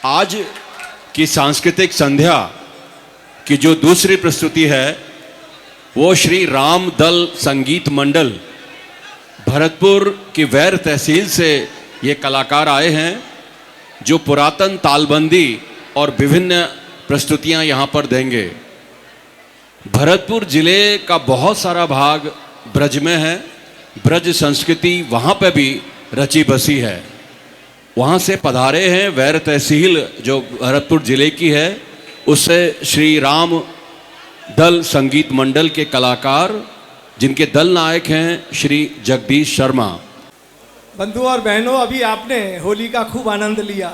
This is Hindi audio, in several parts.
आज की सांस्कृतिक संध्या की जो दूसरी प्रस्तुति है वो श्री राम दल संगीत मंडल भरतपुर की वैर तहसील से ये कलाकार आए हैं जो पुरातन तालबंदी और विभिन्न प्रस्तुतियां यहाँ पर देंगे। भरतपुर जिले का बहुत सारा भाग ब्रज में है, ब्रज संस्कृति वहाँ पे भी रची बसी है। वहाँ से पधारे हैं वैर तहसील जो भरतपुर जिले की है, उससे श्री राम दल संगीत मंडल के कलाकार जिनके दल नायक हैं श्री जगदीश शर्मा। बंधु और बहनों, अभी आपने होली का खूब आनंद लिया।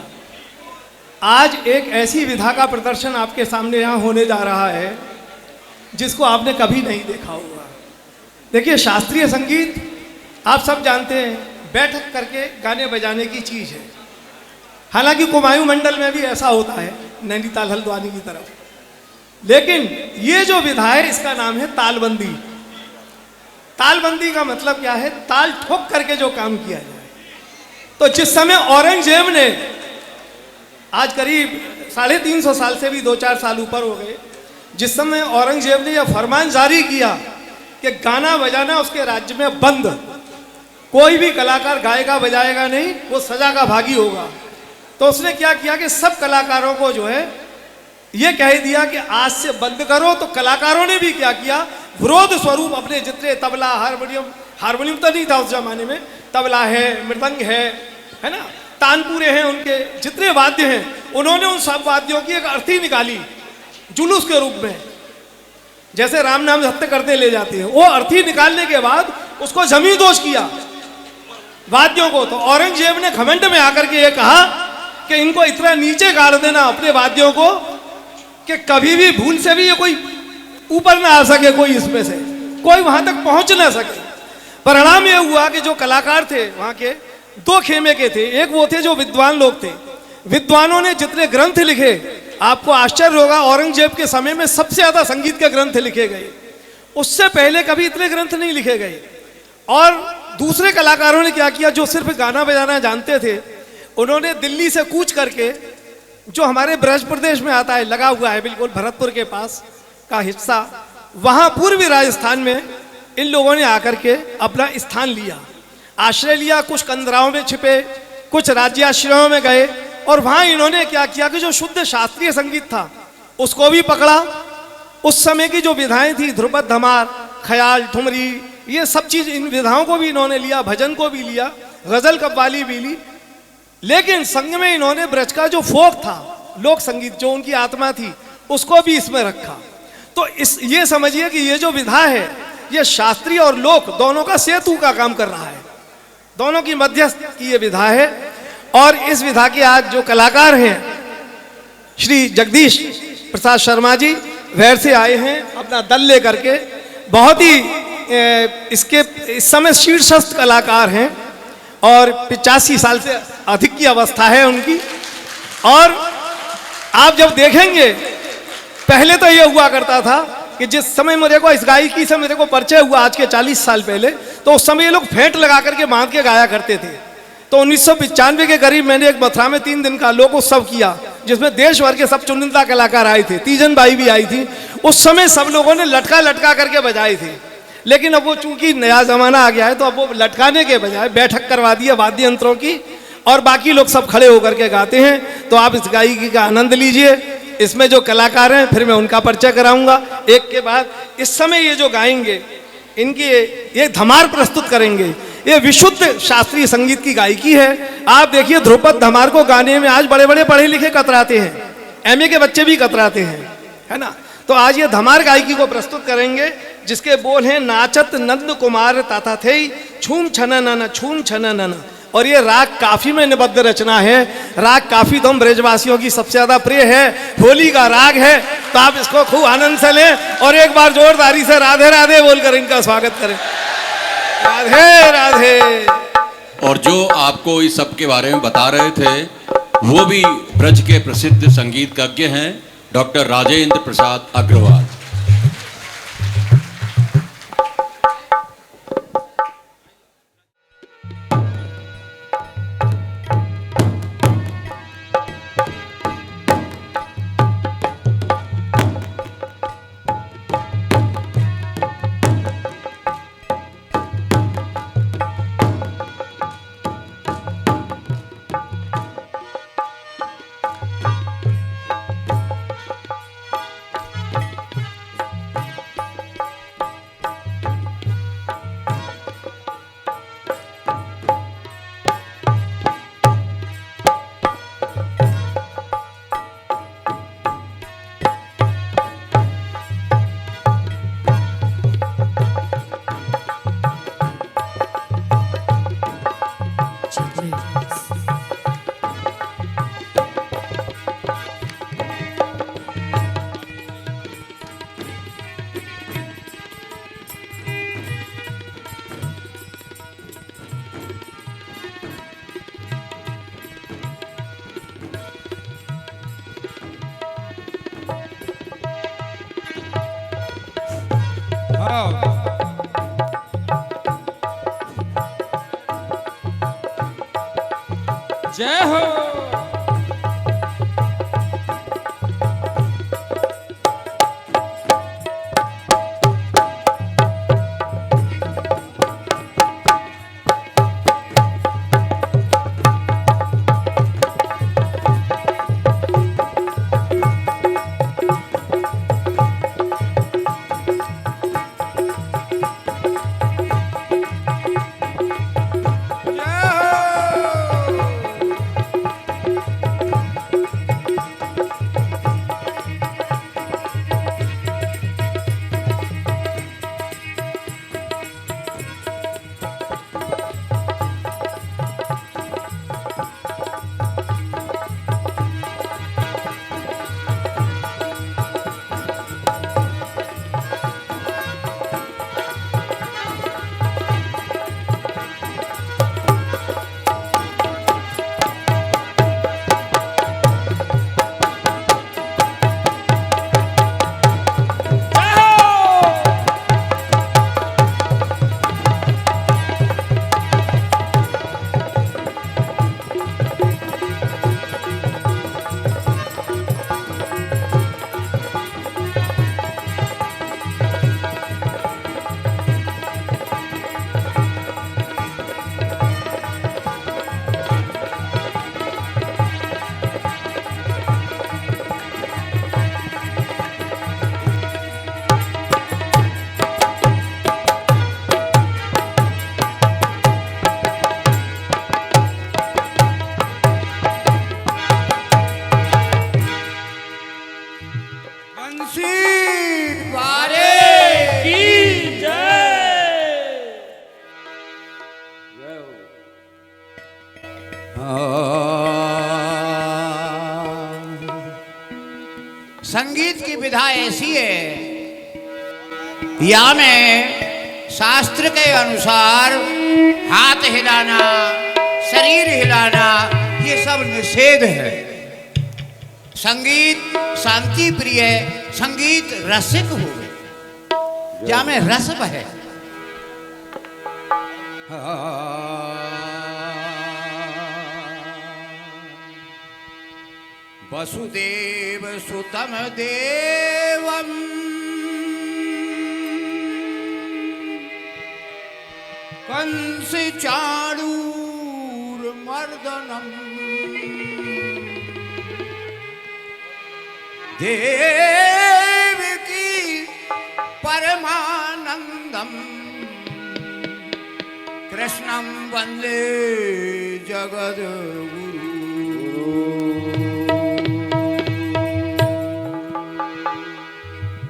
आज एक ऐसी विधा का प्रदर्शन आपके सामने यहाँ होने जा रहा है जिसको आपने कभी नहीं देखा होगा। देखिए, शास्त्रीय संगीत आप सब जानते हैं बैठक करके गाने बजाने की चीज़ है। हालांकि कुमायूं मंडल में भी ऐसा होता है, नैनीताल हल्द्वानी की तरफ, लेकिन ये जो विधा है इसका नाम है तालबंदी। तालबंदी का मतलब क्या है? ताल ठोक करके जो काम किया जाए। तो जिस समय औरंगजेब ने, आज करीब 350 साल से भी 2-4 साल ऊपर हो गए, जिस समय औरंगजेब ने यह फरमान जारी किया कि गाना बजाना उसके राज्य में बंद, कोई भी कलाकार गाएगा बजाएगा नहीं, वो सजा का भागी होगा। तो उसने क्या किया कि सब कलाकारों को जो है ये कह दिया कि आज से बंद करो। तो कलाकारों ने भी क्या किया, विरोध स्वरूप अपने जितने तबला, हारमोनियम तो नहीं था उस जमाने में, तबला है, मृदंग है ना, तानपुरे हैं, उनके जितने वाद्य हैं, उन्होंने उन सब वाद्यों की एक अर्थी निकाली जुलूस के रूप में, जैसे राम नाम सत्य करते ले जाते हैं। वो अर्थी निकालने के बाद उसको जमी दोष किया वाद्यों को। तो औरंगजेब ने घमंड में आकर के ये कहा कि इनको इतना नीचे गाड़ देना अपने वाद्यों को कि कभी भी भूल से भी ये कोई ऊपर ना आ सके, कोई इसमें से कोई वहां तक पहुंच ना सके। परिणाम ये हुआ कि जो कलाकार थे वहां के 2 खेमे के थे। एक वो थे जो विद्वान लोग थे, विद्वानों ने जितने ग्रंथ लिखे, आपको आश्चर्य होगा औरंगजेब के समय में सबसे ज्यादा संगीत के ग्रंथ लिखे गए। उससे पहले कभी इतने ग्रंथ नहीं लिखे गए। और दूसरे कलाकारों ने क्या किया, जो सिर्फ गाना बजाना जानते थे, उन्होंने दिल्ली से कूच करके, जो हमारे ब्रज प्रदेश में आता है, लगा हुआ है बिल्कुल भरतपुर के पास का हिस्सा, वहां पूर्वी राजस्थान में इन लोगों ने आकर के अपना स्थान लिया, आश्रय लिया। कुछ कंदराओं में छिपे, कुछ राज्याश्रयों में गए, और वहां इन्होंने क्या किया कि जो शुद्ध शास्त्रीय संगीत था उसको भी पकड़ा। उस समय की जो विधाएं थी, ध्रुपद, धमार, ख्याल, ठुमरी, ये सब चीज, इन विधाओं को भी इन्होंने लिया, भजन को भी लिया, गजल कव्वाली भी ली। लेकिन संग में इन्होंने ब्रज का जो फोक था, लोक संगीत, जो उनकी आत्मा थी, उसको भी इसमें रखा। तो ये समझिए कि ये जो विधा है, ये शास्त्रीय और लोक दोनों का सेतु का काम कर रहा है, दोनों की मध्यस्थ की ये विधा है। और इस विधा के आज जो कलाकार हैं श्री जगदीश प्रसाद शर्मा जी वैर से आए हैं अपना दल लेकर के। बहुत ही इसके इस समय शीर्षस्थ कलाकार हैं और 85 साल से अधिक की अवस्था है उनकी। और आप जब देखेंगे, पहले तो ये हुआ करता था कि जिस समय मेरे को इस गायकी से मेरे को परिचय हुआ आज के 40 साल पहले, तो उस समय ये लोग फेंट लगा करके बांध के गाया करते थे। तो 1995 के करीब मैंने एक मथुरा में 3 दिन का लोक उत्सव किया, जिसमें देश भर के सब चुनिंदा कलाकार आए थे, तीजन बाई भी आई थी। उस समय सब लोगों ने लटका लटका करके बजाए थे। लेकिन अब वो चूंकि नया जमाना आ गया है, तो अब वो लटकाने के बजाय बैठक करवा दी है वाद्य यंत्रों की, और बाकी लोग सब खड़े होकर के गाते हैं। तो आप इस गायकी का आनंद लीजिए। इसमें जो कलाकार हैं फिर मैं उनका परिचय कराऊंगा एक के बाद। इस समय ये जो गाएंगे, इनकी ये धमार प्रस्तुत करेंगे। ये विशुद्ध शास्त्रीय संगीत की गायकी है। आप देखिए, ध्रुपद धमार को गाने में आज बड़े बड़े पढ़े लिखे कतराते हैं, एमए के बच्चे भी कतराते हैं, है ना। तो आज ये धमार गायकी को प्रस्तुत करेंगे, जिसके बोल हैं, नाचत नंद कुमार ताता थे, छूम छनन छूम छनन। और ये राग काफी में निबद्ध रचना है। राग काफी तो हम ब्रजवासियों की सबसे ज्यादा प्रिय है, होली का राग है। तो आप इसको खूब आनंद से लें और एक बार जोरदारी से राधे राधे बोलकर इनका स्वागत करें। राधे राधे। और जो आपको इस सब के बारे में बता रहे थे, वो भी ब्रज के प्रसिद्ध संगीतज्ञ हैं, डॉक्टर राजेंद्र प्रसाद अग्रवाल। जय हो। संगीत की विधा ऐसी है, या में शास्त्र के अनुसार हाथ हिलाना, शरीर हिलाना, ये सब निषेध है। संगीत शांति प्रिय, संगीत रसिक हो, या में रस बहे। वसुदेव सुतम देवम कंस चाणूर मर्दनम देवकी परमानंदम कृष्णं वंदे जगद्गुरु।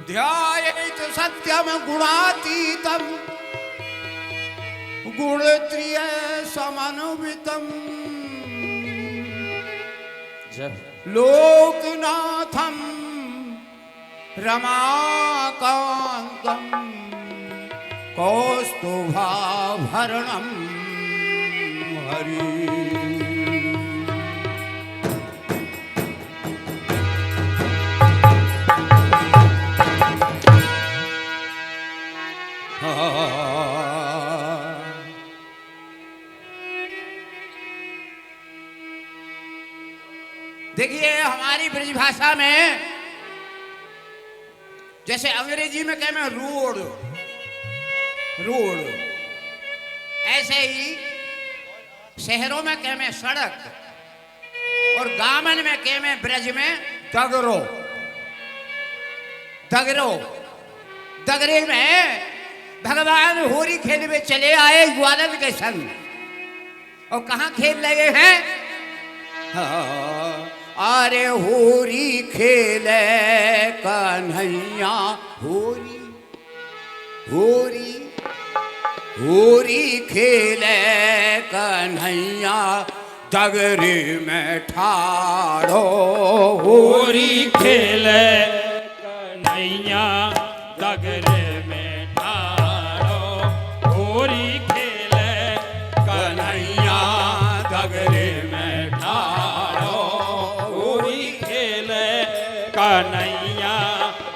ध्यायेत सत्यम गुणातीतम गुणत्रय समन्वितम लोकनाथम रमाकांतम कौस्तुभाभरणम हरि। देखिए हमारी ब्रज भाषा में जैसे अंग्रेजी में कहते हैं रोड रोड, ऐसे ही शहरों में कहते हैं सड़क, और गामन में कहते हैं ब्रज में दगरो दगरो। दगरे में भगवान होरी खेल में चले आए ग्वालद के संग, और कहाँ खेल लगे हैं? अरे होरी खेले कन्हैया होरी होरी होरी खेले कन्हैया दगरे में ठाड़ो। होरी खेले कन्हैया दगरे में ठाड़ो। होरी खेले कन्हैया दगरे में ठाड़ो। होरी खेले कन्हैया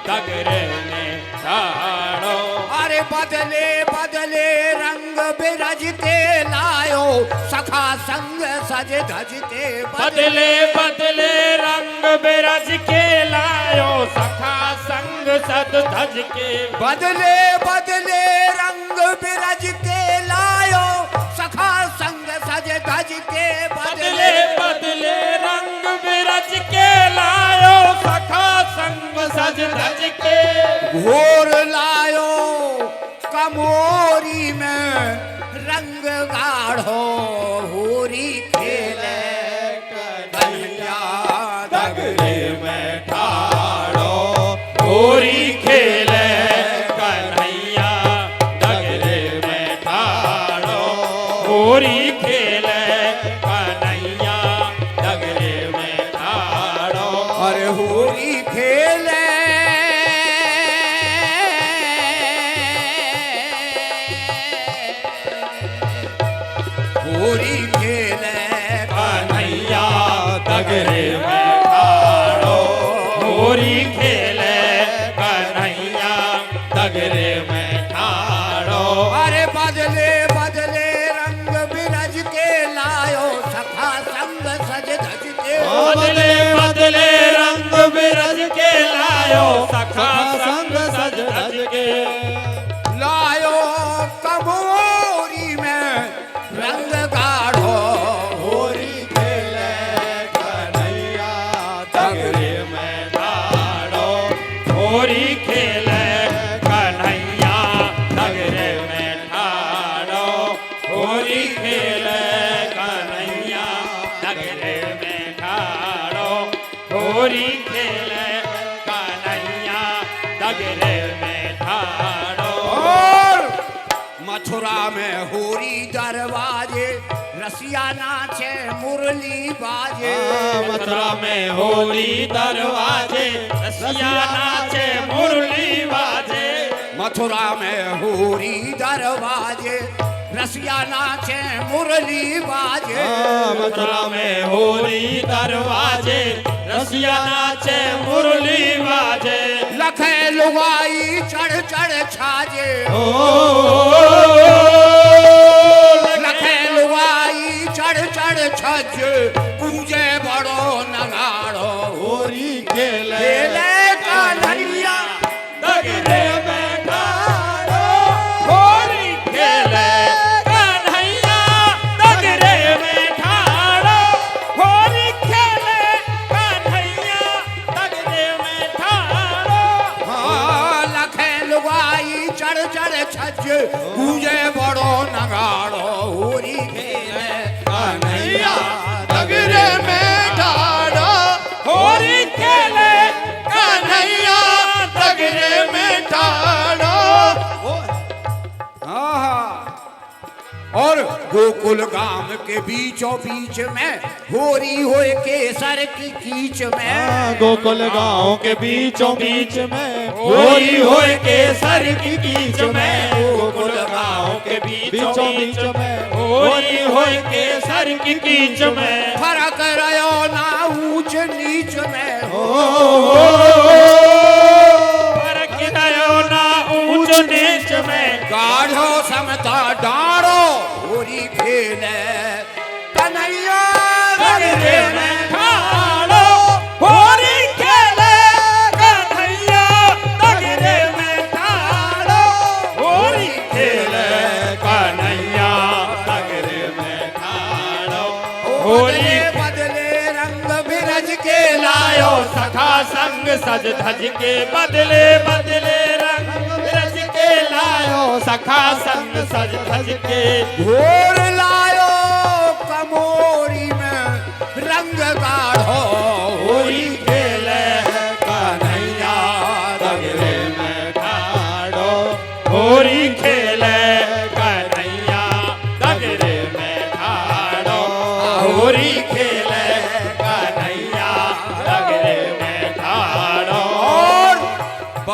दगरे में ठाड़ो। अरे बदले बदले रंग बिरज के लायो सखा संग सज धज के बदले बदले रंग बिरज के लायो सखा संग सद धज के बदले बदले रंग बिरज के लायो सखा संग सज धज के बदले बदले रंग बिरज के लायो सखा संग सज धज के घोर लायो कमोरी में रंग गाढ़ो होरी खेले कन्हैया डगरे में ठाड़ो होरी खेले कन्हैया डगरे में ठाड़ो होरी खेले कन्हैया डगरे में ठाड़ो अरे होरी खेले होरी खेले कन्हैया डगरे में ठाड़ो होरी खेले कन्हैया डगरे में ठाड़ो अरे बदले बदले रंग बिरज के लायो सखा संग सज धज के बदले बदले रंग बिरज के लायो सखा संग सज धज के लायो कमोरी में रंग गाढ़ो होरी खेले कन्हैया डगरे में ठाड़ो होरी खेले कन्हैया डगरे में ठाड़ो होरी खेले कन्हैया डगरे में ठाड़ो होरी खेले कन्हैया डगरे में ठाड़ो और मथुरा में होरी दरवाजे रसिया नाचे मुरली बाजे मथुरा में होली दरवाजे रसिया नाचे मुरली बाजे मथुरा में होरी दरवाजे रसिया नाचे मुरली बाजे मथुरा में होली दरवाजे रसिया नाचे मुरली बाजे लखे लुगाई चढ़ चढ़ छाजे लखे लुगाई चढ़ चढ़ छज पूजे बड़ो नगाड़ो होरी खेले खेले कन्हैया डगरे में ठाड़ो होरी खेले कन्हैया डगरे में ठाड़ो होरी खेले कन्हैया डगरे में ठाड़ो हाँ, लखे लुगाई चढ़ चढ़ छज पूजे बड़ो नगाड़ो होरी खेले कन्हैया डगरे में ठाड़ो होरी खेले कन्हैया डगरे में ठाड़ो और गोकुल गांव के बीचों बीच में होरी होए केसर की कीच में गोकुल गांव के बीचों बीच में होरी होए केसर की कीच में गोकुल गांव के बीचों बीच में होरी होए केसर की कीच में फर्क रहो ना ऊंच नीच में फर्क रहो ना ऊंच नीच में गाढ़ो समता डारो होरी खेले कन्हैया डगरे में ठाड़ो होरी खेले कन्हैया डगरे में ठाड़ो होरी खेले कन्हैया डगरे में ठाड़ो होरी बदले रंग बिरज के लायो सखा संग सज धज के बदले बदले रंग बिरज के लायो सखा संग सज धज के घोर लायो कमोरी में रंग गाढ़ो होरी खेले कन्हैया डगरे में ठाड़ो होरी खेले कन्हैया डगरे में ठाड़ो होरी खेले कन्हैया डगरे में ठाड़ो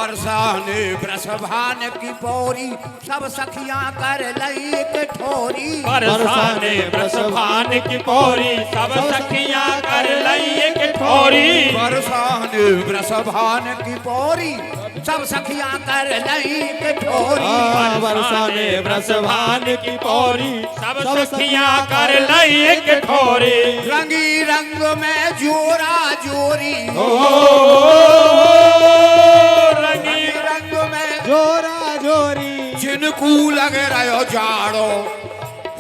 और बरसाने ब्रसभान की पौरी सब सखियां कर लई एक ठोरी बरसाने ब्रसभान की पौरी सब सखियां कर लई एक ठोरी बरसाने ब्रसभान की पौरी सब सखियां कर लई एक ठोरी बरसाने ब्रसभान की पौरी सब सखियां कर लई एक ठोरी रंगी रंग में जोरा जोरी रंगी रंग में जोरा जोरी जिनको लग रहो जाड़ो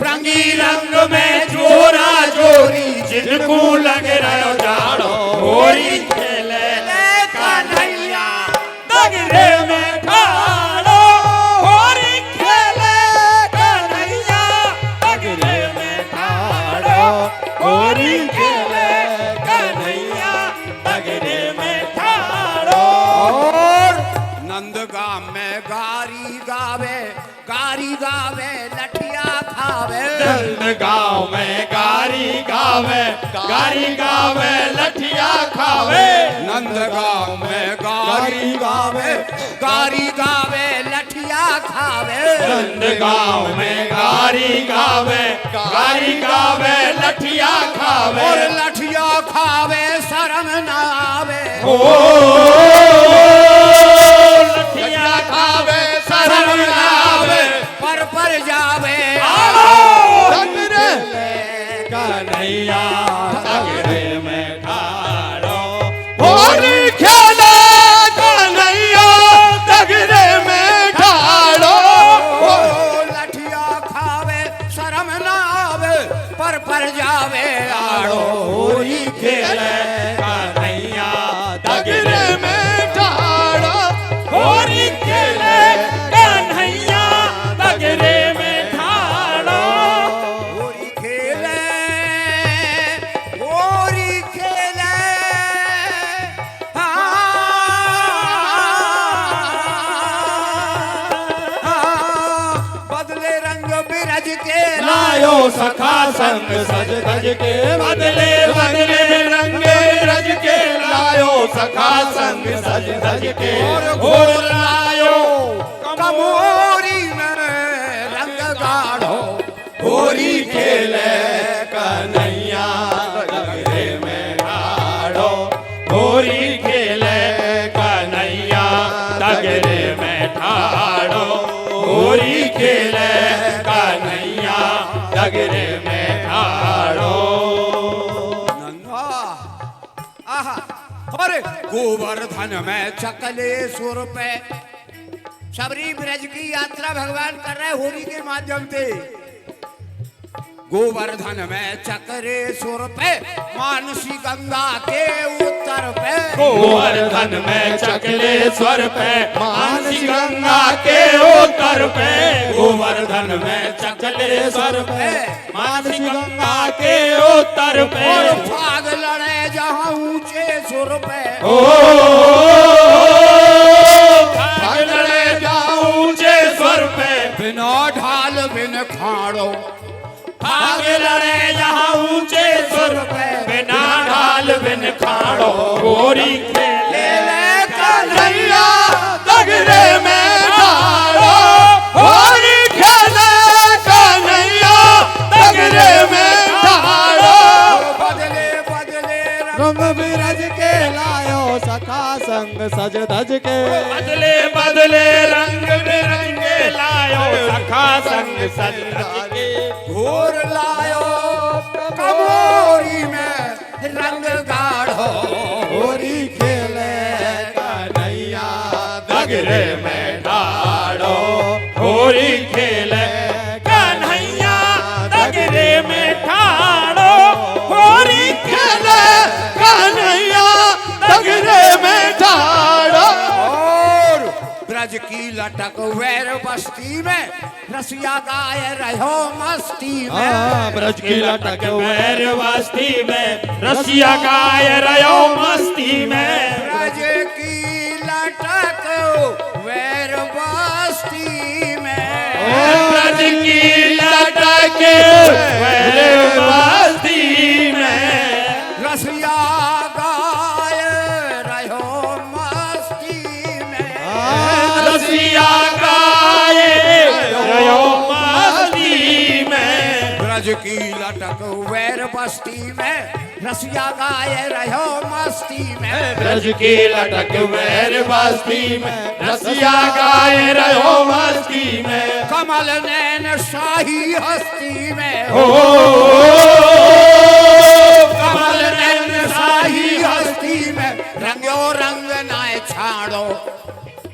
रंगी रंग में जोरा जोरी जिनको लग रहो जाड़ो होरी खेले कन्हैया दगरे में ठाड़ो होरी खेले कन्हैया दगरे में ठाड़ो होरी खेले कन्हैया दगरे में ठाड़ो और नंदगाम में गारी गावे लठिया खावे गाँव में गारी गावे लठिया खावे नंदगाम में गारी गावे लठिया खावे गाँव में गारी गावे लठिया खावे और लठिया खावे शर्म न आवे लठिया खावे शर्म न आवे पर जावे कन्हैया दगरे में ठाड़ो होरी खेले कन्हैया दगरे में ठाड़ो लठिया खावे शर्म न आवे पर जावे आड़ो होरी खेले कन्हैया दगरे में ठाड़ो होरी खेले कन्हैया दगरे में ठाड़ो होरी खेले बदले रंग बिरज के लायो सखा संग सज धज के बदले रंगे रज के लायो सखा संग सज धज के और लायो कमोरी में रंग गाढ़ो होरी खेले कन्हैया दगरे में ठाड़ो होरी खेले कन्हैया दगरे में ठाड़ो होरी खेले कन्हैया दगरे में ठाड़ो आहा अरे गोवर्धन में चकले सुर पे शबरी ब्रज की यात्रा भगवान कर रहे होली के माध्यम से गोवर्धन में चक्रे सुर पे मानसी गंगा के उत्तर पे गोवर्धन में चकले स्वर पे मानसी गंगा के उत्तर पे गोवर्धन में चकले स्वर पे मानसी गंगा के उत्तर पे और फाग लड़े जहाँ ऊंचे सुर पे भाग लड़े जाऊं ऊंचे स्वर पे बिना ढाल बिन खाड़ो भाग लड़े जहाँ ऊंचे स्वर पे बिना ढाल बिन खाड़ो होरी खेले कन्हैया दगरे में ठाड़ो होरी खेले कन्हैया दगरे में ठाड़ो बदले रंग बिरज के लायो सखा संग सज धज के बदले रंग बिरंगे लायो सखा संग सज धज के घोर लायो कमोरी में रंग गाढ़ो होरी खेले कन्हैया दगरे में ठाड़ो होरी खेले कन्हैया दगरे में ठाड़ो होरी खेले कन्हैया दगरे में ठाड़ो और ब्रज की लटक वैर बस्ती में रसिया गाय रहो मस्ती में ब्रज की लटक वैर बस्ती में रसिया गाय रहो मस्ती में ब्रज की लटक वैर बस्ती में ब्रज की लटक वैर बस्ती में रसिया गाय रहो मस्ती में कुबेर बस्ती में रसिया गाए रहो मस्ती में। ब्रज की लटक वैर बस्ती में रसिया गाए रहो मस्ती में। कमल नैन शाही हस्ती में ओ कमल नैन शाही हस्ती में रंगो रंग नाय छाड़ो।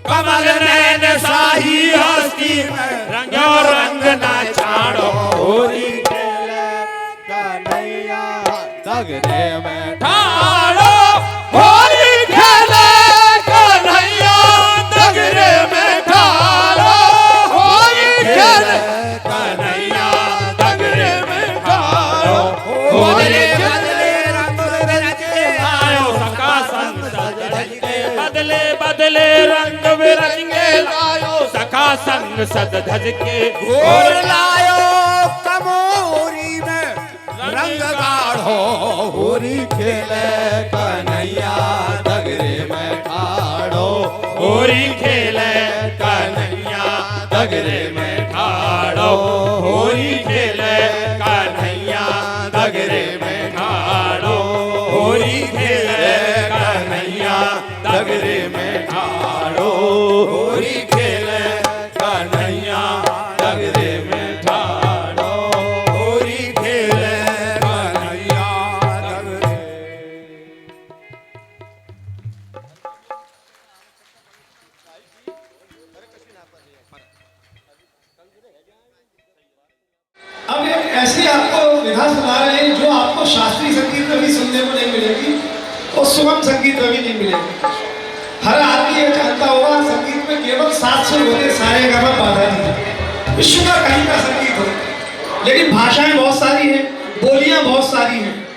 कमल नैन शाही हस्ती में रंगो रंग ना छाड़ो। होरी खेले कन्हैया दगरे में ठाड़ो। होरी खेले कन्हैया दगरे में ठाड़ो। होरी खेले कन्हैया दगरे में ठाड़ो। होरी बदले रंग बिरंगे आयो सखा संग सज धज के बदले बदले रंग बिरंगे लायो सखा संग सज धज के। घोर लायो कमोरी में रंग गाढ़ो। होरी खेले कन्हैया दगरे में ठाड़ो। होरी खेले कन्हैया दगरे में ठाड़ो। होरी खेले कन्हैया दगरे में ठाड़ो। होरी खेले कन्हैया दगरे में ठाड़ो। होरी खेले कन्हैया दगरे में ठाड़ो। होरी खेले कन्हैया दगरे। अब एक ऐसी आपको विधा सुना रहे हैं जो आपको शास्त्रीय संगीत में भी सुनने को नहीं मिलेगी और सुगम संगीत में भी नहीं मिलेगी। हर आदमी ये जानता होगा संगीत में केवल 7 सुर होते, सारे गा बाधा नहीं। विश्व का कहीं का संगीत हो, लेकिन भाषाएं बहुत सारी हैं, बोलियां बहुत सारी हैं।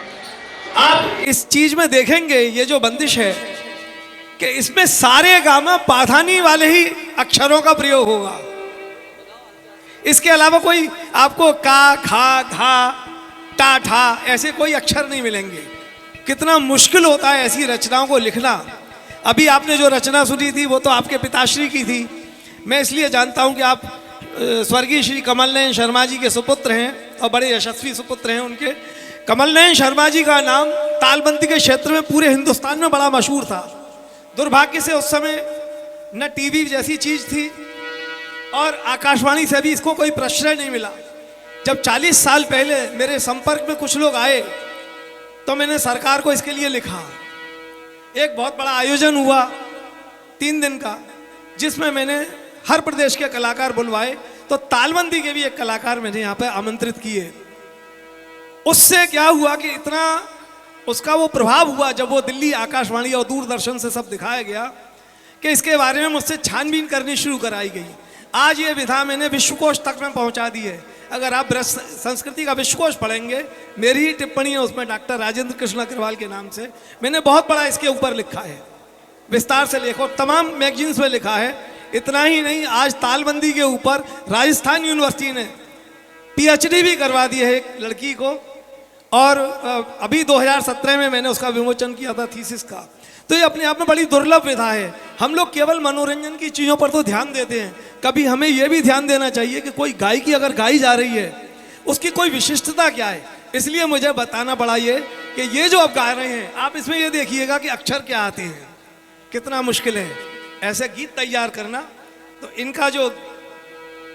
आप इस चीज में देखेंगे ये जो बंदिश है कि इसमें सारे गामा पाधानी वाले ही अक्षरों का प्रयोग होगा। इसके अलावा कोई आपको का खा घा टा ठा ऐसे कोई अक्षर नहीं मिलेंगे। कितना मुश्किल होता है ऐसी रचनाओं को लिखना। अभी आपने जो रचना सुनी थी वो तो आपके पिताश्री की थी। मैं इसलिए जानता हूं कि आप स्वर्गीय श्री कमल नयन शर्मा जी के सुपुत्र हैं और बड़े यशस्वी सुपुत्र हैं उनके। कमल नयन शर्मा जी का नाम तालबंदी के क्षेत्र में पूरे हिंदुस्तान में बड़ा मशहूर था। दुर्भाग्य से उस समय न टीवी जैसी चीज थी और आकाशवाणी से भी इसको कोई प्रश्रय नहीं मिला। जब 40 साल पहले मेरे संपर्क में कुछ लोग आए तो मैंने सरकार को इसके लिए लिखा। एक बहुत बड़ा आयोजन हुआ 3 दिन का, जिसमें मैंने हर प्रदेश के कलाकार बुलवाए। तो तालबंदी के भी एक कलाकार मैंने यहाँ पे आमंत्रित किए। उससे क्या हुआ कि इतना उसका वो प्रभाव हुआ जब वो दिल्ली आकाशवाणी और दूरदर्शन से सब दिखाया गया कि इसके बारे में मुझसे छानबीन करनी शुरू कराई गई। आज ये विधा मैंने विश्वकोश तक में पहुंचा दी है। अगर आप ब्रज संस्कृति का विश्वकोश पढ़ेंगे, मेरी ही टिप्पणी है उसमें डॉक्टर राजेंद्र कृष्ण अग्रवाल के नाम से। मैंने बहुत बड़ा इसके ऊपर लिखा है, विस्तार से लिखो, तमाम मैगजीन्स में लिखा है। इतना ही नहीं, आज तालबंदी के ऊपर राजस्थान यूनिवर्सिटी ने PhD भी करवा दी है एक लड़की को। और अभी 2017 में मैंने उसका विमोचन किया था थीसिस का। तो ये अपने आप में बड़ी दुर्लभ विधा है। हम लोग केवल मनोरंजन की चीज़ों पर तो ध्यान देते हैं, कभी हमें यह भी ध्यान देना चाहिए कि कोई गायकी अगर गाई जा रही है उसकी कोई विशिष्टता क्या है। इसलिए मुझे बताना पड़ा ये कि ये जो आप गा रहे हैं, आप इसमें ये देखिएगा कि अक्षर क्या आते हैं, कितना मुश्किल है ऐसे गीत तैयार करना। तो इनका जो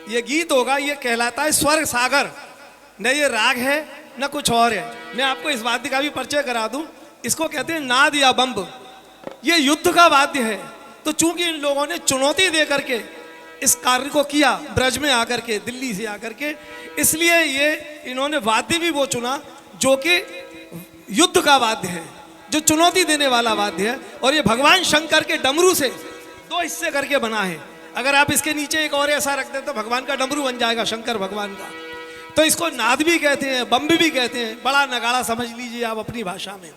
ये गीत होगा ये कहलाता है स्वर्ग सागर। न ये राग है न कुछ और है। मैं आपको इस वाद्य का भी परिचय करा दूं। इसको कहते हैं नाद या बम्ब। ये युद्ध का वाद्य है। तो चूंकि इन लोगों ने चुनौती दे करके इस कार्य को किया ब्रज में आकर के, दिल्ली से आकर के, इसलिए ये इन्होंने वाद्य भी वो चुना जो कि युद्ध का वाद्य है, जो चुनौती देने वाला वाद्य है। और ये भगवान शंकर के डमरू से 2 हिस्से करके बना है। अगर आप इसके नीचे एक और ऐसा रख दें तो भगवान का डमरू बन जाएगा, शंकर भगवान का। तो इसको नाद भी कहते हैं, बम्ब भी कहते हैं। बड़ा नगाड़ा समझ लीजिए आप अपनी भाषा में,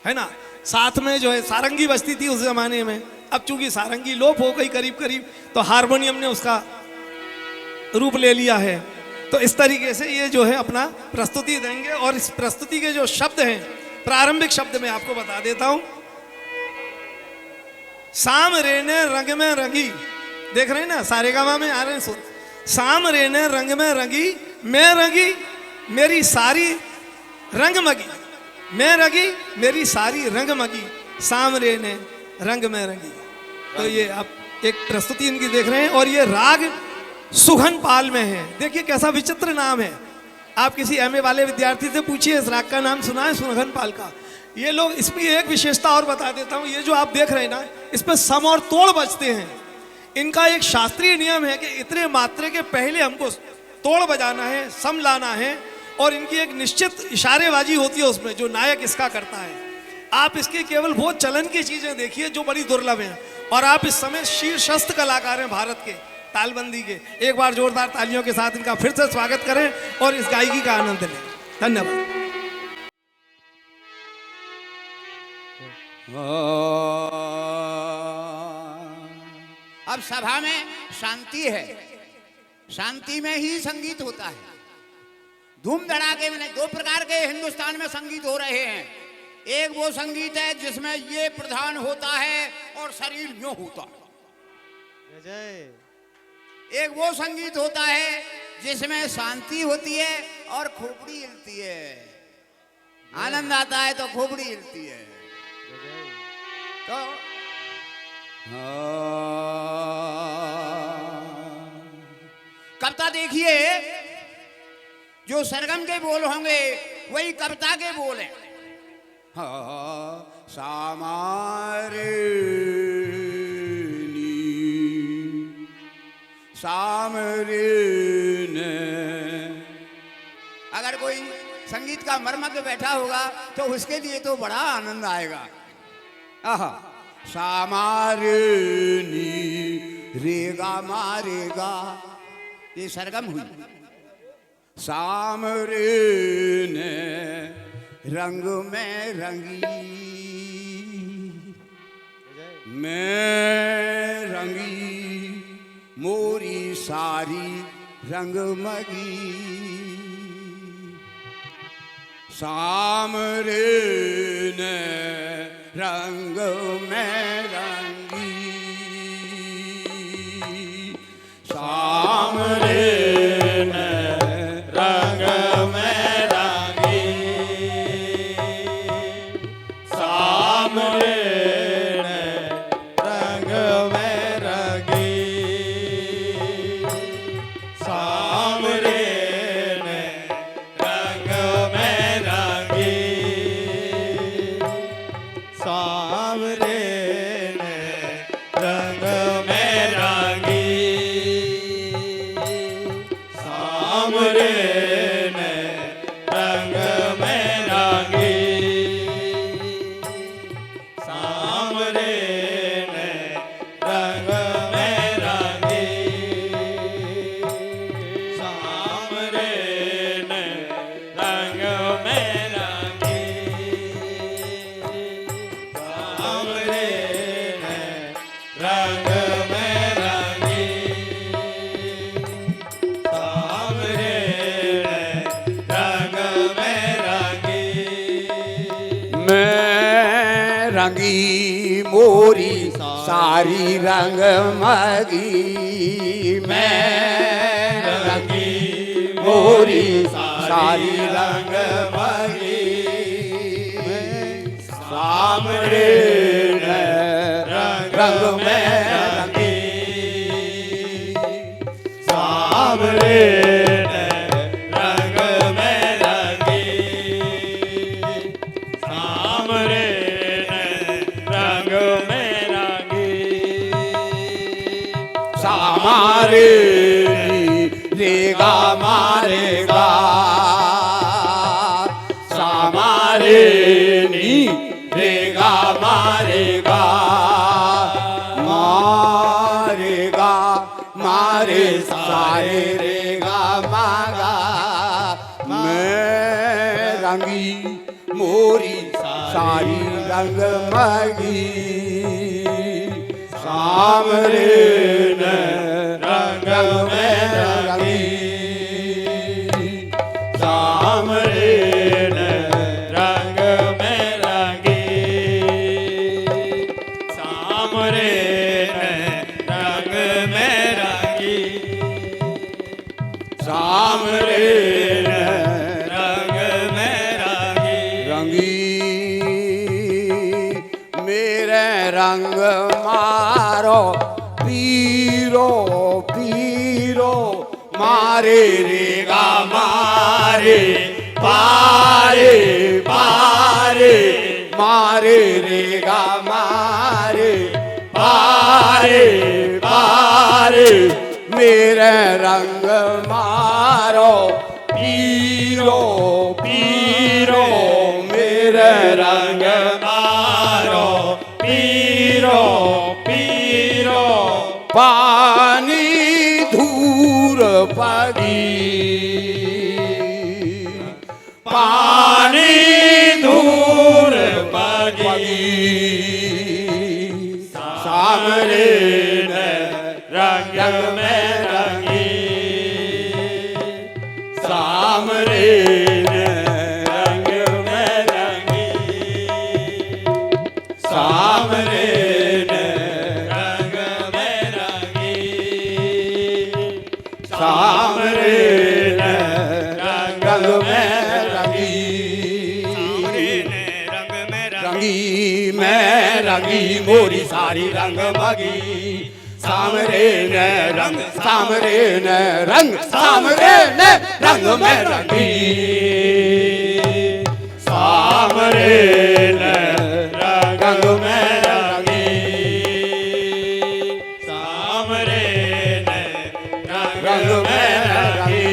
है ना। साथ में जो है सारंगी बजती थी उस जमाने में। अब चूंकि सारंगी लोप हो गई करीब करीब, तो हारमोनियम ने उसका रूप ले लिया है। तो इस तरीके से ये जो है अपना प्रस्तुति देंगे। और इस प्रस्तुति के जो शब्द हैं, प्रारंभिक शब्द मैं आपको बता देता हूं। साम रे ने रंग में रंगी, देख रहे हैं ना, सारेगामा में आ रहे हैं सुर। साम रे ने रंग में रंगी, मैं रंगी मेरी सारी रंगमगी, मैं रंगी मेरी सारी रंगमगी, सामरे ने रंग में रंगी। तो ये आप एक प्रस्तुति इनकी देख रहे हैं और ये राग सुघन पाल में है। देखिए कैसा विचित्र नाम है। आप किसी एमए वाले विद्यार्थी से पूछिए इस राग का नाम सुना है? सुघन पाल का। ये लोग, इसमें एक विशेषता और बता देता हूँ, ये जो आप देख रहे हैं ना, इस पर सम और तोड़ बजते हैं। इनका एक शास्त्रीय नियम है कि इतने मात्रे के पहले हमको तोड़ बजाना है, सम लाना है, और इनकी एक निश्चित इशारेबाजी होती है उसमें, जो नायक इसका करता है। आप इसके केवल बहुत चलन की चीजें देखिए जो बड़ी दुर्लभ हैं, और आप इस समय शीर्षस्थ कलाकार हैं भारत के तालबंदी के। एक बार जोरदार तालियों के साथ इनका फिर से स्वागत करें और इस गायकी का आनंद लें। धन्यवाद। अब सभा में शांति है, शांति में ही संगीत होता है। धूम धड़ाके में नहीं। दो प्रकार के हिंदुस्तान में संगीत हो रहे हैं। एक वो संगीत है जिसमें ये प्रधान होता है और शरीर यूं होता है। एक वो संगीत होता है जिसमें शांति होती है और खोपड़ी हिलती है, आनंद आता है तो खोपड़ी हिलती है। तो कविता देखिए, जो सरगम के बोल होंगे वही कविता के बोल हैं। सामरे ने, अगर कोई संगीत का मर्मज्ञ बैठा होगा तो उसके लिए तो बड़ा आनंद आएगा। आहा, सामारे नी रेगा मारेगा, ये सरगम हुई। सामरे ने रंग में रंगी, मैं रंगी मोरी सारी रंगमगी। सामरे ने रंग में रंगी, सामरे ने रंग में रंगी, सामरे ने रंग में रंगी, सामरे ने रंग में रंगी, सामरे ने रंग में रंगी, सामरे ने रंग में रंगी, सामरे ने रंग में रंगी, सामरे ने रंग में रंगी, सामरे ने रंग में रंगी, सामरे ने रंग में रंगी। मैं रंगी मोरी सारी रंग मगी, मैं रंगी मोरी सारी रंग मगी, सामरे ने रंग में रंगी, सामरे ने रंग में रंगी, सामरे ने रंग में रंगी, सामरे रेगा मारेगा, सामरे नी रेगा मारेगा, मारेगा मारे सारे रेगा मागा। मैं रंगी मोरी सारी रंग मगी, सामरे ने रंग में रंगी, सामरे ने रंग में रंगी, सामरे ने रंग में रंगी, सामरे ने रंग में रंगी। मेरे रंग मारो पीरो पीरो मारे रे गा मारे पारे पारे मारे रे गा मारे पारे पारे मेरे रंग मारो पीरो पीरो मेरे रंग मारो पीरो पीरो पानी धूर पगी पानी धूर पगी सामरे रंग में रंगी सामरे रंग में रंगी सामरे रंग में रंगी सामरे रंग में रंगी रंगी मैं रंगी मोरी सारी रंग बगी सामरे न रंग सामरे न रंग सामरे न रंग में रंगी सामरे न रंग में रंगी सामरे न रंग में रंगी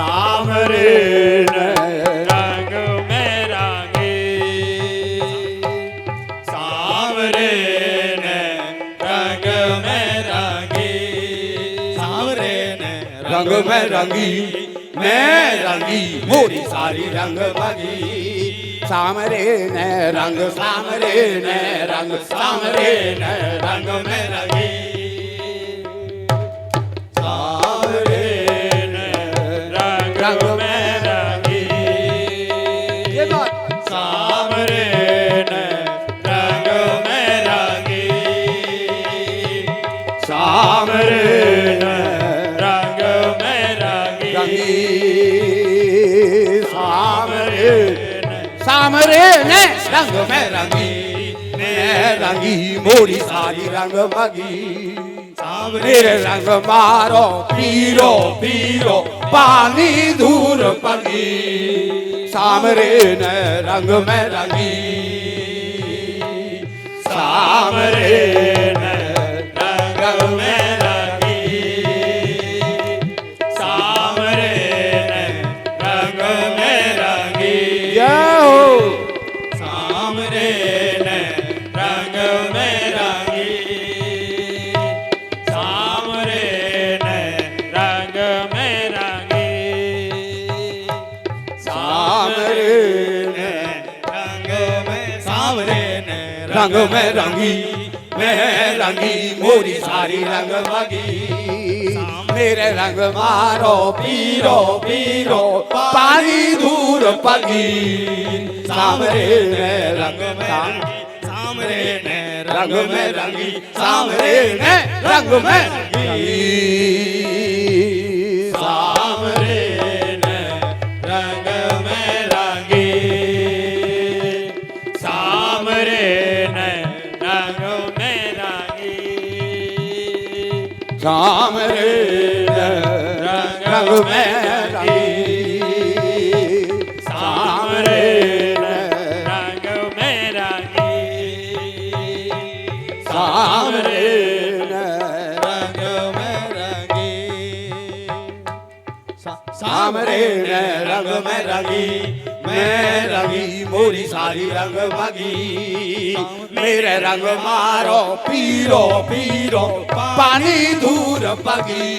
सामरे न रंग में रंगी सामरे रंग में रंगी मैं रंगी मोरी सारी रंग बगी सामरे न रंग सामरे न रंग सामरे न रंग में रंगी सामरे न रंग में रंगी ये बात सामरे न रंग में रंगी सामरे न सामरे ने रंग में रंगी मैं रंगी मोरी सारी रंग बगी मेरे रंग मारो पीरो पीरो पानी दूर पगी सामरे ने रंग में रंगी सामरे ने रंग में रंगी सामरे ने रंग में रंगी सामरे ने रंग में रंगी सामरे ने रंग में रंगी सामरे ने रंग में सामरे ने रंग में रंगी मैं रंगी मोरी सारी रंग बगी मेरे रंग मारो पीरो पीरो पानी दूर पगी सामरे ने रंग में सामरे ने रंग में रंगी सामरे ने रंग में रंगी सामरे ने रंग में रंगी सामरे ने रंग में रंगी सामरे ने रंग में रंगी सामरे ने रंग में रंगी सामरे ने रंग में रंगी सामरे ने रंग में रंगी मैं रंगी मोरी सारी रंग बगी मेरे रंग मारो पीरो पीरो पानी दूर पगी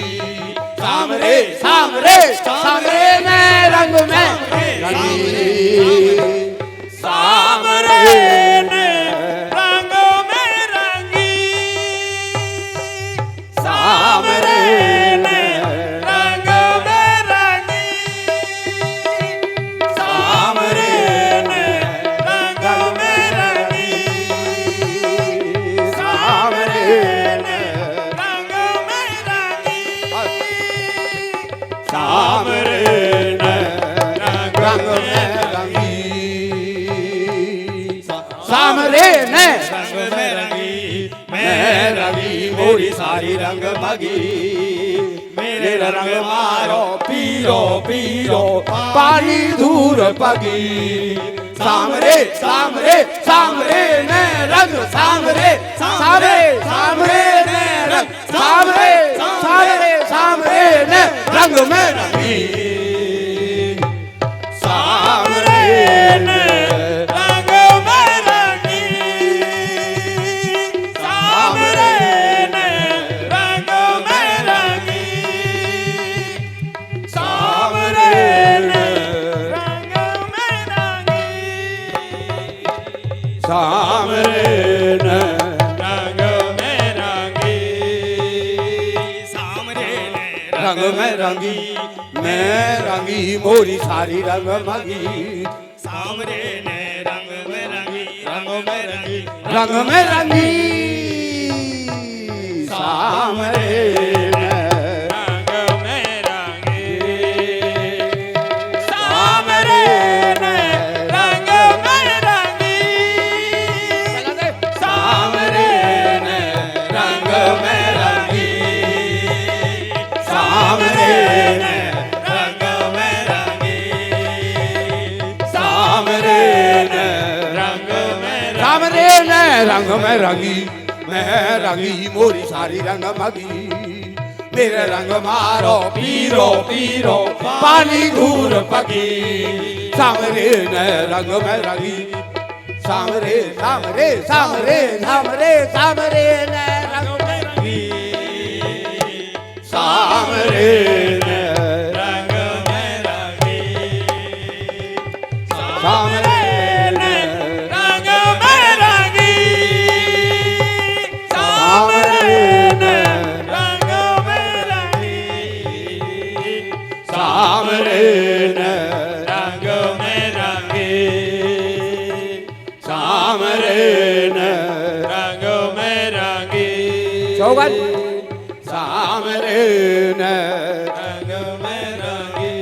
सामरे सामरे सामरे ने रंग में रंगी सामरे ने रंग में रंगी सामरे ने रंग में रंगी सामरे ने रंग में रंगी सामरे ने रंग में रंगी सामरे ने रंग में रंगी सामरे ने रंग में रंगी मैं रंगी मोरी सारी रंग मगी मेरे रंग मारो पीरो पीरो पानी दूर पगी सामरे सामरे सामरे ने रंग सामरे सामरे सामरे ने रंग सामरे सामरे सामरे ने रंग में रंगी सामरे ने रंग में रंगी सामरे ने रंग में रंगी सामरे ने रंग में रंगी सामरे ने रंग में रंगी सामरे ने रंग में रंगी मैं रंगी मोरी सारी रंग मगी सामरे ने रंग में रंगी रंग में रंगी रंग में रंगी सामरे ने रंग में रंगी सामरे ने रंग में रंगी सामरे ने रंग में रंगी सामरे ने रंग में रंगी सामरे ने रंग में सामरे ने रंग में रंगी मैं रंगी मोरी सारी रंग मगी मेरे रंग मारो पीरो पीरो पानी घूर पगी सामरे ने रंग में रंगी सामरे सामरे सामरे सामरे सामरे ने रंग में रंगी सामरे ने रंग में रंगी सामरे ने रंग में रंगी सामरे ने रंग में रंगी सामरे ने रंग में रंगी सामरे ने रंग में रंगी चौगन सामरे ने रंग में रंगी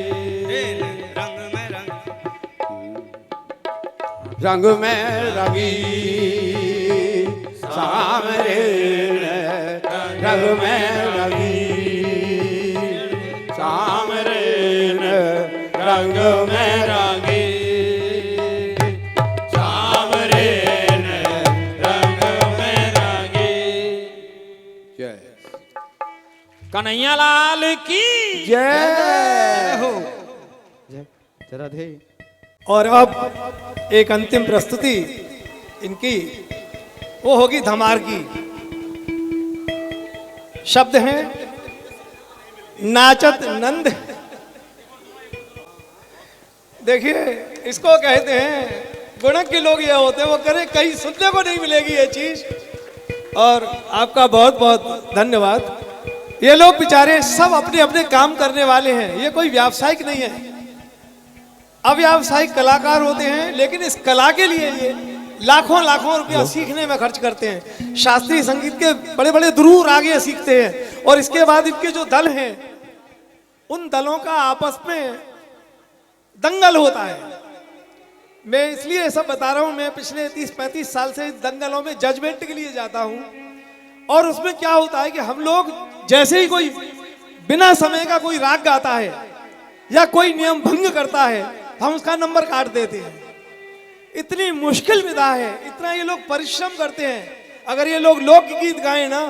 रंग में रंगी सामरे ने रंग में रंगी सामरे ने रंग में रंगी सामरे ने रंग में रंगी जय कन्हैया लाल की जय हो जरा दे और अब एक अंतिम प्रस्तुति इनकी वो होगी धमार की। शब्द हैं नाचत नंद। देखिए इसको कहते हैं गुणक के लोग ये होते हैं, वो करे कहीं सुनने को नहीं मिलेगी ये चीज। और आपका बहुत बहुत धन्यवाद। ये लोग बेचारे सब अपने अपने काम करने वाले हैं, ये कोई व्यावसायिक नहीं है। अव्यावसायिक कलाकार होते हैं, लेकिन इस कला के लिए ये लाखों लाखों रुपया सीखने में खर्च करते हैं। शास्त्रीय संगीत के बड़े बड़े दूर आगे सीखते हैं और इसके बाद इनके जो दल हैं उन दलों का आपस में दंगल होता है। मैं इसलिए सब बता रहा हूं, मैं पिछले 30-35 साल से दंगलों में जजमेंट के लिए जाता हूं और उसमें क्या होता है कि हम लोग जैसे ही कोई बिना समय का कोई राग गाता है या कोई नियम भंग करता है हम उसका नंबर काट देते हैं। इतनी मुश्किल विधा है, इतना ये लोग परिश्रम करते हैं। अगर ये लोग लोकगीत गाएं ना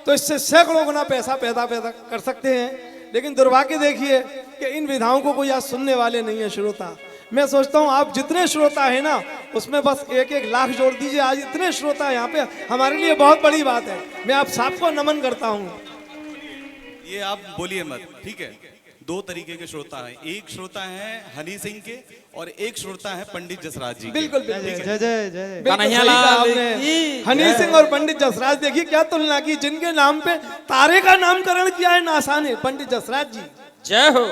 तो इससे सैकड़ों गुना पैसा पैदा कर सकते हैं। लेकिन दुर्भाग्य देखिए कि इन विधाओं को कोई आज सुनने वाले नहीं है श्रोता। मैं सोचता हूँ आप जितने श्रोता है ना उसमें बस 1-1 लाख जोड़ दीजिए। आज इतने श्रोता यहाँ पे हमारे लिए बहुत बड़ी बात है। मैं आप सबको नमन करता हूँ। ये आप बोलिए मत, ठीक है। 2 तरीके के श्रोता हैं, एक श्रोता है हनी सिंह के और एक श्रोता है पंडित जसराज जी के। बिल्कुल जय जय जय कन्हैया लाल की हनी सिंह और पंडित जसराज देखिए क्या तुलना की। जिनके नाम पे तारे का नामकरण किया है नासा ने, पंडित जसराज जी। जय हो।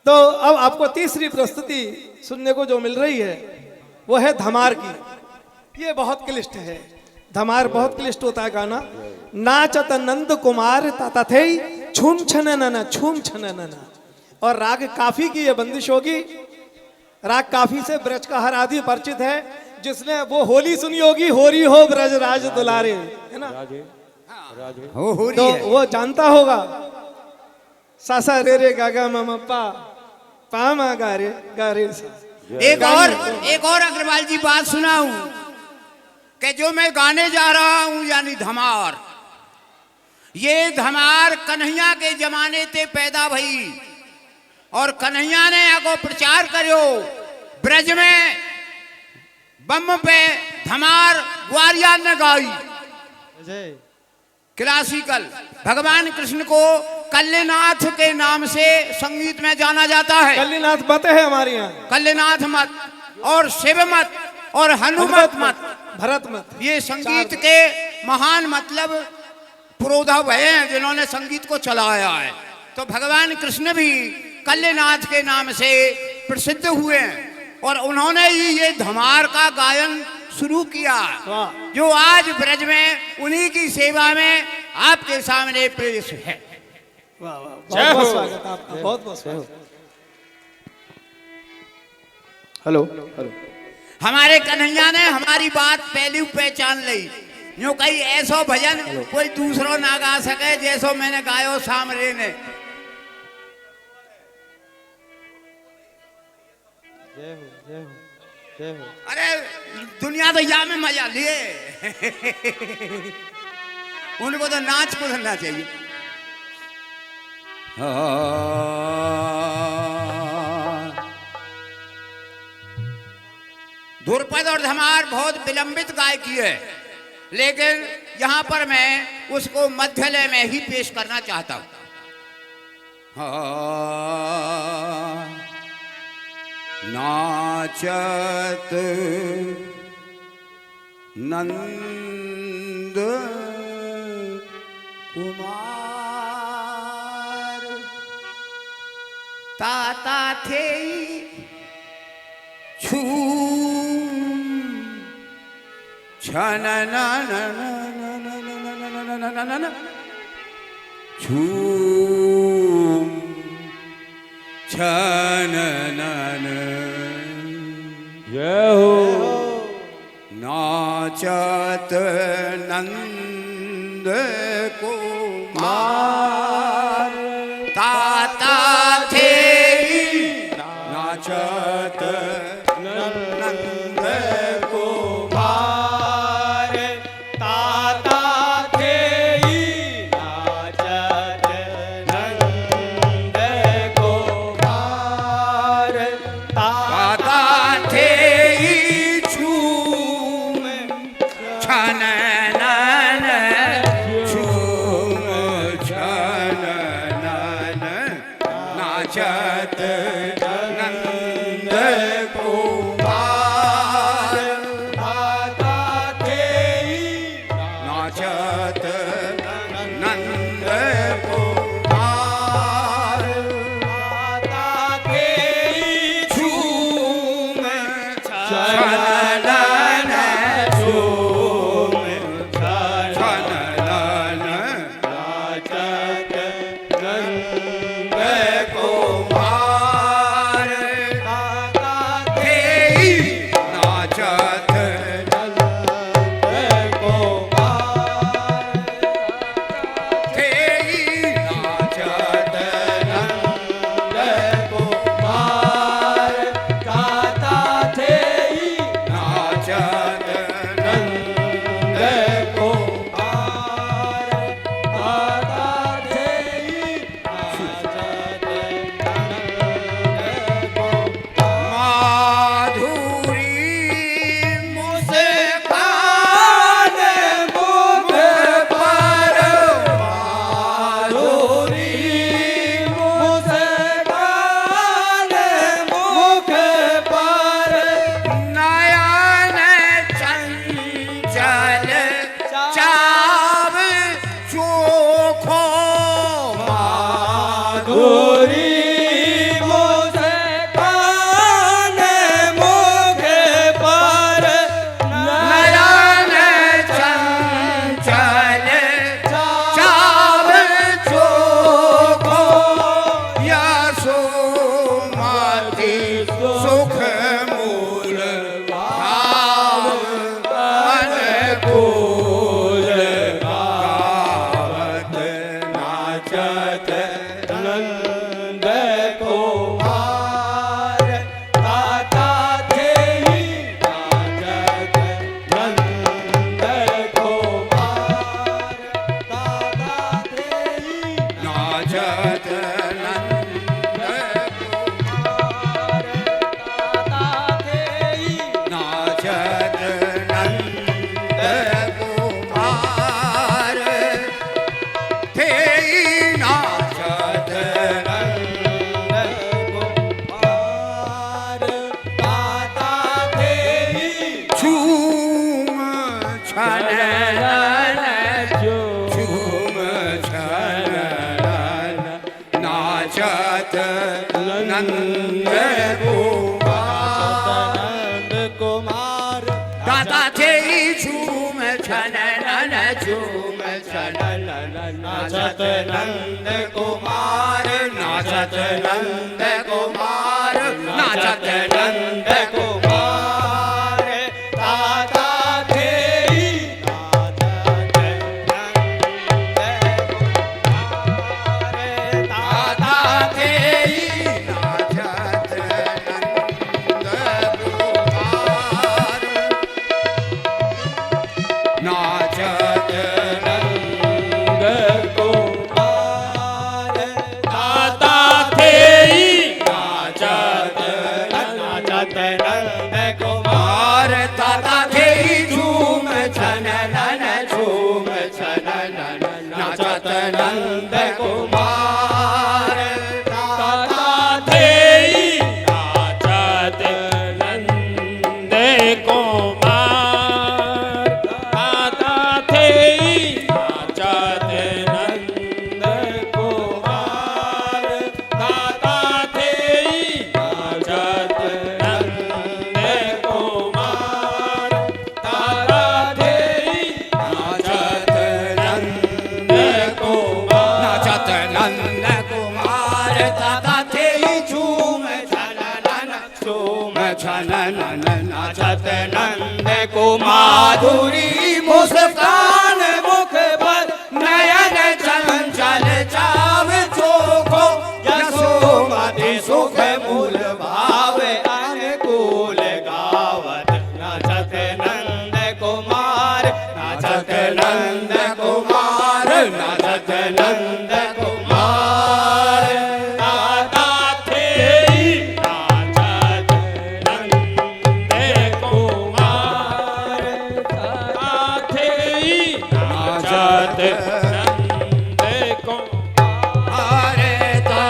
तो अब आपको तीसरी प्रस्तुति सुनने को जो मिल रही है वो है धमार की। ये बहुत क्लिष्ट है, धमार बहुत क्लिष्ट होता है गाना। नाचत नंद कुमार तथे छूम छनना छूम छनना। और राग काफी की ये बंदिश होगी। राग काफी से ब्रज का हर आदि परिचित है, जिसने वो होली सुनी होगी, होरी हो ब्रज राज दुलारे, है ना? हो रही तो है। वो जानता होगा, सासा रे रे गागा मामा पा, पा मा गा रे सा। एक और अग्रवाल जी बात सुनाऊं कि जो मैं गाने जा रहा हूं यानी धमार, ये धमार कन्हैया के जमाने ते पैदा भई और कन्हैया ने आगो प्रचार करो ब्रज में, बम पे धमार ग्वारिया ने गाई क्लासिकल। भगवान कृष्ण को कल्लेनाथ के नाम से संगीत में जाना जाता है। कल्लीनाथ मत है हमारे यहाँ, कल्लेनाथ मत और शिव मत और हनुमत मत, भरत मत, ये संगीत के महान मतलब पुरोधव हैं जिन्होंने संगीत को चलाया है। तो भगवान कृष्ण भी कल्लेनाथ के नाम से प्रसिद्ध हुए हैं और उन्होंने ही ये धमार का गायन शुरू किया, वाह। जो आज ब्रज में उन्हीं की सेवा में आपके सामने पेश है। वाह वाह, जय बहुत बहुत हो। स्वागत आपका, बहुत बहुत स्वागत। Hello hello. हमारे कन्हैया ने हमारी बात पहली पहचान ली। यूं कई ऐसो भजन कोई दूसरो ना गा सके जैसो मैंने गायो सामरे ने। अरे दुनिया तो या में मजा लिए उनको तो नाच कूदना चाहिए। धुरपद और धमार बहुत विलंबित गायकी है, लेकिन यहां पर मैं उसको मध्यलय में ही पेश करना चाहता हूं। नाचत नंद कुमार ताता थे जय हो। नाचत नंद कुमार ताता थे नाचत नंद कुमार ताता थे नाचत नंद कुमार ताता थे झूम छननन झूम छननन नाचत नंद कुमार ताता थे नाचत नंद कुमार ताता थे झूम छननन झूम छनन झूम छनन नाचत नंद कुमार दादा थे झूम छनन झूम छनन नाचत नंद कुमार नाचत नंद कुमार नाचत नंद कुमार दादा थे दादा थे नाचत नंद कुमार नाचत नंद कुमार दादा थे नाचत नंद कुमार दादा थे झूम छनन झूम छनन नाचत नंद कुमार दादा थे नाचत नंद कुमार दादा थे नाचत नंद कुमार दादा थे नाचत नंद कुमार दादा थे नाचत नंद कुमार नाचत नंद कुमार दादा थे झूम छनन झूम छनन नाचत नंद कुमाधुरी मुस्कान मुख पर नयन चंचल चाव चोखो यशोमति सुख मूल भाव अनुकूल गावत नाचत नंद कुमार नाचत नंद कुमार नाचत नंद कुमार दादा थे नाचत नंद कुमार दादा थे नाचत नंद कुमार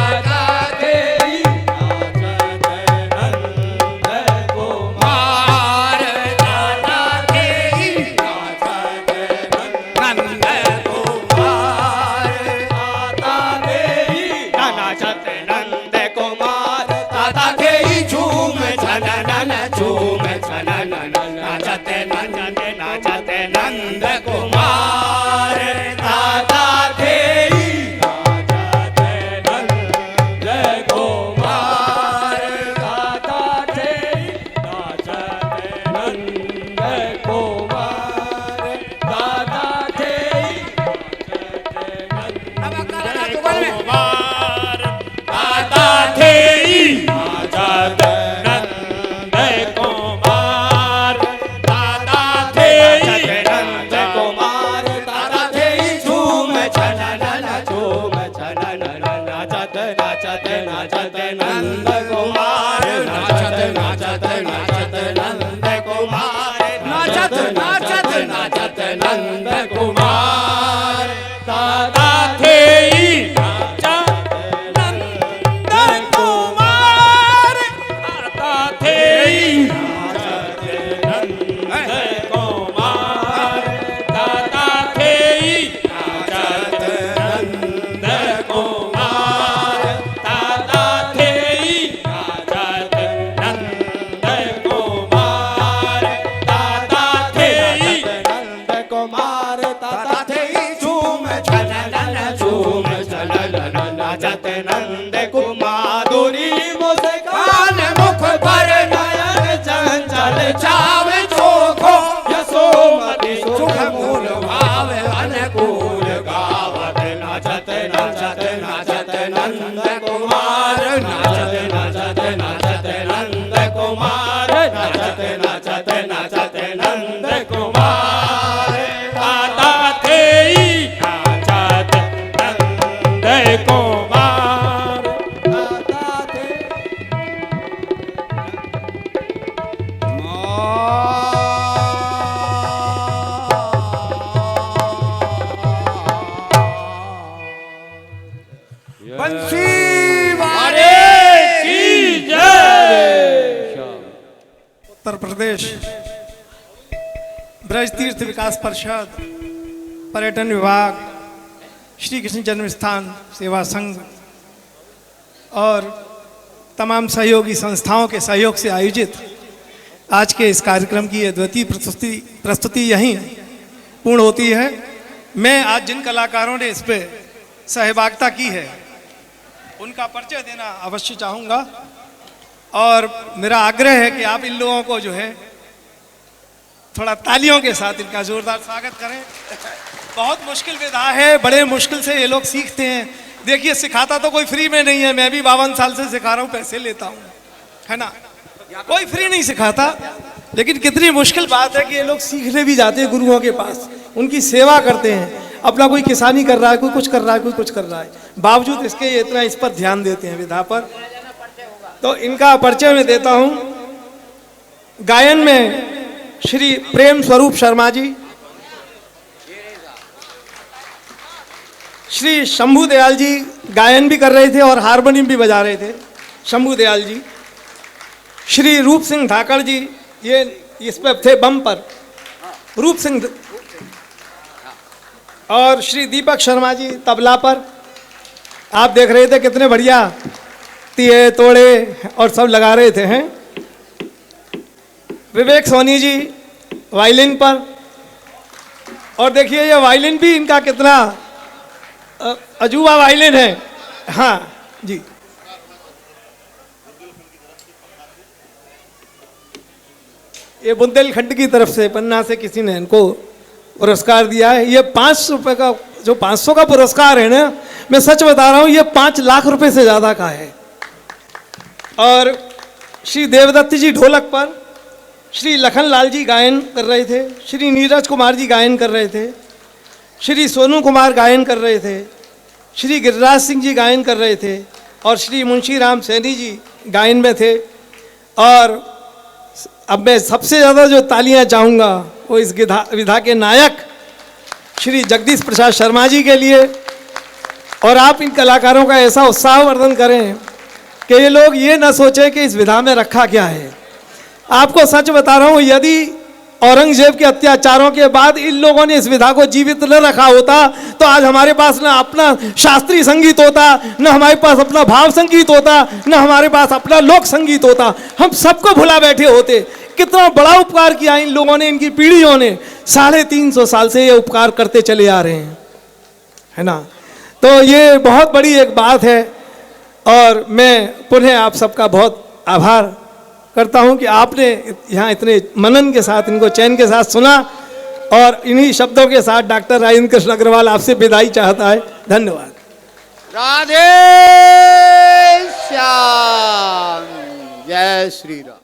दादा थे नाचत नंद कुमार दादा थे नाचत नंद कुमार दादा थे नाचत नंद कुमार दादा थे झूम छनन झूम छनन नाचत नंद नंद कुमार दादा थे नाचत नंद कुमार दादा थे नाचत नंद कुमार दादा थे नाचत नंद कुमार दादा थे नाचत नंद कुमार दादा थे नंद कुमार दादा थे झूम छनन झूम छनन नाचत नाचत नाचत नंद कुमार नाचत नाचत नाचत नंद कुमार नाचत नाचत नाचत नंद कुमार दादा थे नाचत नंद कुमार दादा थे नाचत नंद कुमार दादा थे नाचत नंद कुमार दादा थे नाचत नंद कुमार दादा थे नंद कुमार दादा थे झूम छनन झूम छनन नाचत नंद कुमाधुरी मुस्कान मुख पर नयन चंचल चाव चोखो यशोमति सुख मूल भाव अनुकूल गावत नाचत नाचत नाचत नंद कुमार नाचत नाचत नाचत नंद कुमार नाचत नाचत नाचत नंद कुमार दादा थे नाचत नंद कुमार दादा थे बंसी वाले की जय। उत्तर प्रदेश ब्रज तीर्थ विकास परिषद, पर्यटन विभाग, श्री कृष्ण जन्म स्थान सेवा संघ और तमाम सहयोगी संस्थाओं के सहयोग से आयोजित आज के इस कार्यक्रम की अद्वितीय प्रस्तुति यहीं पूर्ण होती है। मैं आज जिन कलाकारों ने इस पर सहभागिता की है उनका परिचय देना अवश्य चाहूँगा और मेरा आग्रह है कि आप इन लोगों को जो है थोड़ा तालियों के साथ इनका जोरदार स्वागत करें। बहुत मुश्किल विधा है, बड़े मुश्किल से ये लोग सीखते हैं। देखिए, सिखाता तो कोई फ्री में नहीं है, मैं भी 52 साल से सिखा रहा हूँ, पैसे लेता हूँ, है ना। कोई फ्री नहीं सिखाता, लेकिन कितनी मुश्किल बात है कि ये लोग सीखने भी जाते हैं गुरुओं के पास, उनकी सेवा करते हैं। अपना कोई किसानी कर रहा है, कोई कुछ कर रहा है, कोई कुछ कर रहा है, बावजूद इसके ये इतना इस पर ध्यान देते हैं विधा पर। तो इनका परिचय मैं देता हूँ। गायन में श्री प्रेम स्वरूप शर्मा जी, श्री शंभू दयाल जी गायन भी कर रहे थे और हारमोनियम भी बजा रहे थे, शंभू दयाल जी। श्री रूप सिंह धाकड़ जी, ये इस पर थे बम पर, रूप सिंह। और श्री दीपक शर्मा जी तबला पर। आप देख रहे थे कितने बढ़िया तिये तोड़े और सब लगा रहे थे, हैं। विवेक सोनी जी वायलिन पर। और देखिए ये वायलिन भी इनका कितना अजूबा वायलिन है, हाँ जी। ये बुंदेलखंड की तरफ से, पन्ना से किसी ने इनको पुरस्कार दिया है। ये 500 रुपये का, जो 500 का पुरस्कार है ना, मैं सच बता रहा हूँ, ये 5 लाख रुपए से ज़्यादा का है। और श्री देवदत्त जी ढोलक पर, श्री लखन लाल जी गायन कर रहे थे, श्री नीरज कुमार जी गायन कर रहे थे, श्री सोनू कुमार गायन कर रहे थे, श्री गिरिराज सिंह जी गायन कर रहे थे और श्री मुंशी राम सैनी जी गायन में थे। और अब मैं सबसे ज़्यादा जो तालियां चाहूँगा वो इस विधा के नायक श्री जगदीश प्रसाद शर्मा जी के लिए। और आप इन कलाकारों का ऐसा उत्साहवर्धन करें कि ये लोग ये ना सोचें कि इस विधा में रखा क्या है। आपको सच बता रहा हूँ, यदि औरंगजेब के अत्याचारों के बाद इन लोगों ने इस विधा को जीवित न रखा होता तो आज हमारे पास ना अपना शास्त्रीय संगीत होता, न हमारे पास अपना भाव संगीत होता, न हमारे पास अपना लोक संगीत होता। हम सबको भुला बैठे होते। कितना बड़ा उपकार किया इन लोगों ने, इनकी पीढ़ियों ने। 350 साल से ये उपकार करते चले आ रहे हैं, है ना। तो ये बहुत बड़ी एक बात है और मैं पुनः आप सबका बहुत आभार करता हूं कि आपने यहाँ इतने मनन के साथ, इनको चैन के साथ सुना। और इन्हीं शब्दों के साथ डॉक्टर राजेंद्र कृष्ण अग्रवाल आपसे विदाई चाहता है। धन्यवाद। राधे श्याम, जय श्री राम।